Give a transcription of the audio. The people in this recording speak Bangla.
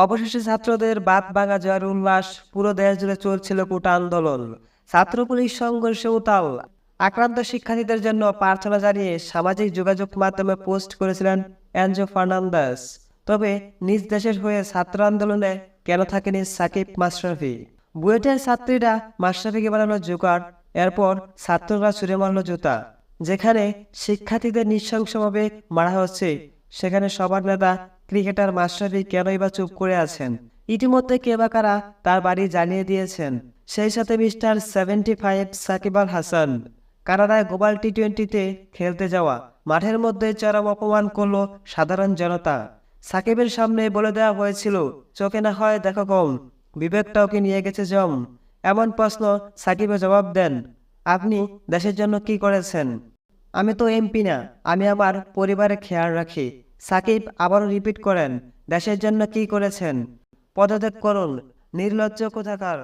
অবশেষে ছাত্রদের বাদ ভাঙা জয়ের উল্লাস, পুরো দেশ জুড়ে চলছিল কোটা আন্দোলন। ছাত্র পুলিশ সংঘর্ষে উতাল। আক্রান্ত শিক্ষার্থীদের জন্য প্রার্থনা জানিয়ে সামাজিক যোগাযোগ মাধ্যমে পোস্ট করেছিলেন এনজো ফার্নান্দেস। তবে নিজ দেশের হয়ে ছাত্র আন্দোলনে কেন থাকেনি সাকিব মাশরাফি? বুয়েটের ছাত্রীরা মাশরাফিকে বানালো জোকার, এরপর ছাত্ররা ছুড়ে মারল জুতা। যেখানে শিক্ষার্থীদের নৃশংসভাবে মারা হচ্ছে, সেখানে সবার নেতা ক্রিকেটার মাশরাফি কেনই বা চুপ করে আছেন? ইতিমধ্যে কে বা কারা তার বাড়ি জ্বালিয়ে দিয়েছেন। সেই সাথে মিস্টার 75 সাকিব আল হাসান কানাডায় গ্লোবাল টি-20-তে খেলতে যাওয়া মাঠের মধ্যে চরম অপমান করলো সাধারণ জনতা। সাকিবের সামনে বলে দেওয়া হয়েছিল, চোখে না হয় দেখো কম, বিবেকটাও কি নিয়ে গেছে জম? এমন প্রশ্ন সাকিবে জবাব দেন, আপনি দেশের জন্য কি করেছেন? আমি তো এমপি না, আমি আমার পরিবারের খেয়াল রাখি। সাকিব আবারও রিপিট করেন, দেশের জন্য কি করেছেন? পদত্যাগ করুন, নির্লজ্জ কোথাকার।